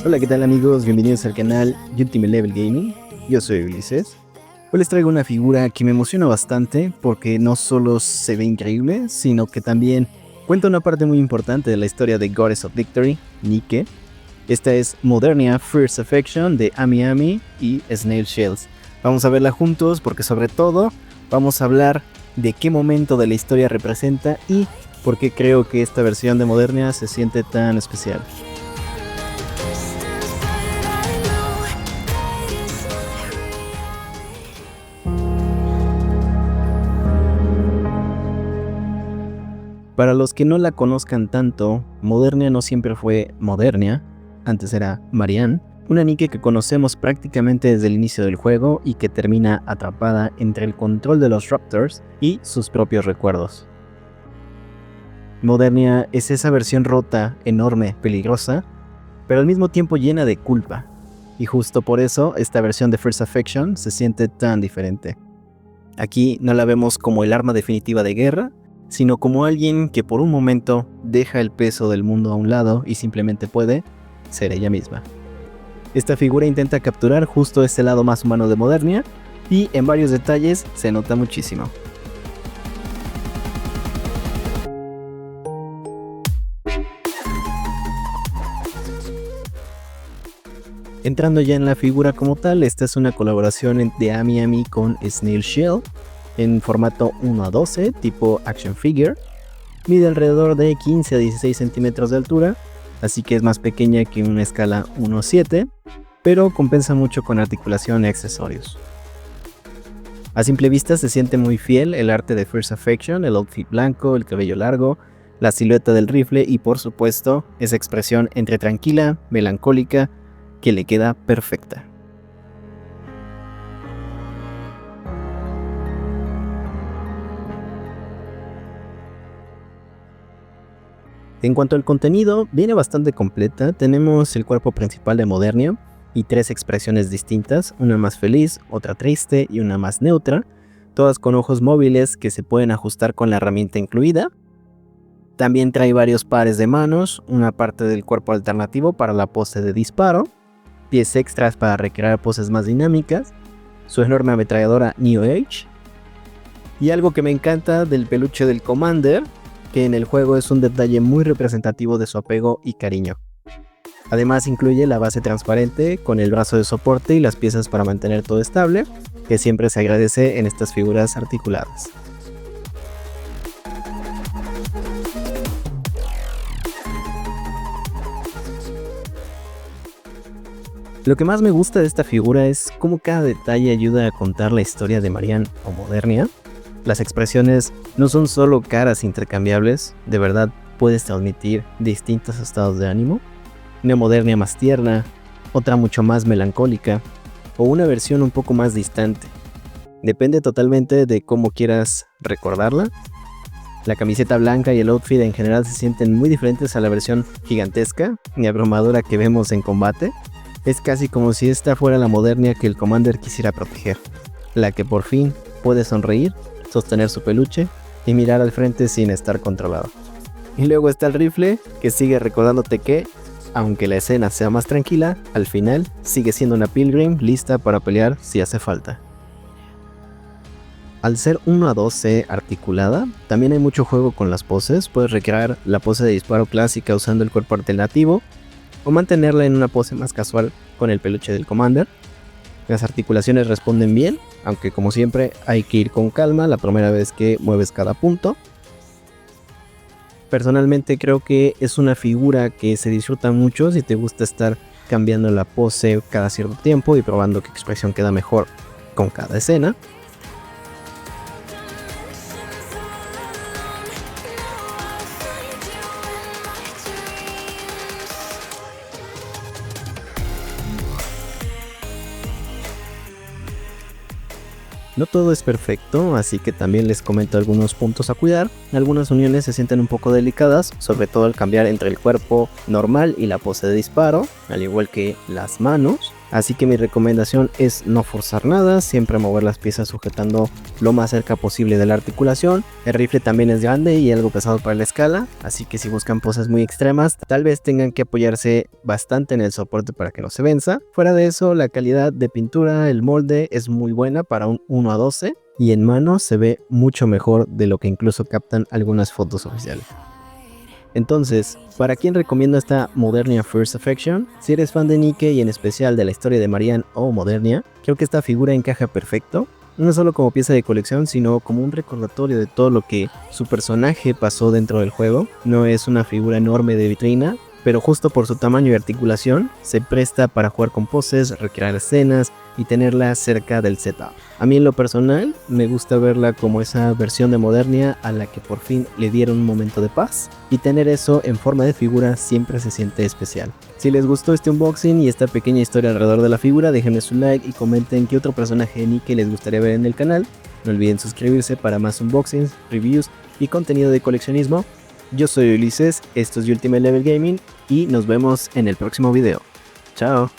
Hola, ¿qué tal amigos? Bienvenidos al canal Ultimate Level Gaming. Yo soy Ulises. Hoy les traigo una figura que me emociona bastante porque no solo se ve increíble, sino que también cuenta una parte muy importante de la historia de Goddess of Victory, Nike. Esta es Modernia First Affection de Ami Ami y Snail Shells. Vamos a verla juntos porque sobre todo vamos a hablar de qué momento de la historia representa y por qué creo que esta versión de Modernia se siente tan especial. Para los que no la conozcan tanto, Modernia no siempre fue Modernia, antes era Marianne, una Nike que conocemos prácticamente desde el inicio del juego y que termina atrapada entre el control de los Raptors y sus propios recuerdos. Modernia es esa versión rota, enorme, peligrosa, pero al mismo tiempo llena de culpa, y justo por eso esta versión de First Affection se siente tan diferente. Aquí no la vemos como el arma definitiva de guerra, sino como alguien que por un momento deja el peso del mundo a un lado y simplemente puede ser ella misma. Esta figura intenta capturar justo este lado más humano de Modernia y en varios detalles se nota muchísimo. Entrando ya en la figura como tal, esta es una colaboración de Ami Ami con Snail Shell en formato 1:12 tipo action figure. Mide alrededor de 15 a 16 centímetros de altura, así que es más pequeña que una escala 1:7, pero compensa mucho con articulación y accesorios. A simple vista se siente muy fiel el arte de First Affection, el outfit blanco, el cabello largo, la silueta del rifle y por supuesto esa expresión entre tranquila, melancólica, que le queda perfecta. En cuanto al contenido, viene bastante completa. Tenemos el cuerpo principal de Modernia y 3 expresiones distintas, una más feliz, otra triste y una más neutra, todas con ojos móviles que se pueden ajustar con la herramienta incluida. También trae varios pares de manos, una parte del cuerpo alternativo para la pose de disparo, pies extras para recrear poses más dinámicas, su enorme ametralladora New Age, y algo que me encanta del peluche del Commander, que en el juego es un detalle muy representativo de su apego y cariño. Además incluye la base transparente con el brazo de soporte y las piezas para mantener todo estable, que siempre se agradece en estas figuras articuladas. Lo que más me gusta de esta figura es cómo cada detalle ayuda a contar la historia de Marianne o Modernia. Las expresiones no son solo caras intercambiables, de verdad puedes transmitir distintos estados de ánimo. Una Modernia más tierna, otra mucho más melancólica, o una versión un poco más distante. Depende totalmente de cómo quieras recordarla. La camiseta blanca y el outfit en general se sienten muy diferentes a la versión gigantesca y abrumadora que vemos en combate. Es casi como si esta fuera la Modernia que el Commander quisiera proteger, la que por fin puede sonreír, sostener su peluche y mirar al frente sin estar controlado. Y luego está el rifle, que sigue recordándote que, aunque la escena sea más tranquila, al final sigue siendo una Pilgrim lista para pelear si hace falta. Al ser 1:12 articulada, también hay mucho juego con las poses. Puedes recrear la pose de disparo clásica usando el cuerpo alternativo, o mantenerla en una pose más casual con el peluche del Commander. Las articulaciones responden bien, aunque como siempre hay que ir con calma la primera vez que mueves cada punto. Personalmente creo que es una figura que se disfruta mucho si te gusta estar cambiando la pose cada cierto tiempo y probando qué expresión queda mejor con cada escena. No todo es perfecto, así que también les comento algunos puntos a cuidar. Algunas uniones se sienten un poco delicadas, sobre todo al cambiar entre el cuerpo normal y la pose de disparo, al igual que las manos. Así que mi recomendación es no forzar nada, siempre mover las piezas sujetando lo más cerca posible de la articulación. El rifle también es grande y algo pesado para la escala, así que si buscan poses muy extremas, tal vez tengan que apoyarse bastante en el soporte para que no se venza. Fuera de eso, la calidad de pintura, el molde es muy buena para un 1:12 y en mano se ve mucho mejor de lo que incluso captan algunas fotos oficiales. Entonces, ¿para quién recomiendo esta Modernia First Affection? Si eres fan de Nikke y en especial de la historia de Marianne o Modernia, creo que esta figura encaja perfecto, no solo como pieza de colección, sino como un recordatorio de todo lo que su personaje pasó dentro del juego. No es una figura enorme de vitrina, pero justo por su tamaño y articulación, se presta para jugar con poses, recrear escenas y tenerla cerca del setup. A mí en lo personal, me gusta verla como esa versión de Modernia a la que por fin le dieron un momento de paz, y tener eso en forma de figura siempre se siente especial. Si les gustó este unboxing y esta pequeña historia alrededor de la figura, déjenme su like y comenten qué otro personaje de Nikke les gustaría ver en el canal. No olviden suscribirse para más unboxings, reviews y contenido de coleccionismo. Yo soy Ulises, esto es Ultimate Level Gaming y nos vemos en el próximo video. Chao.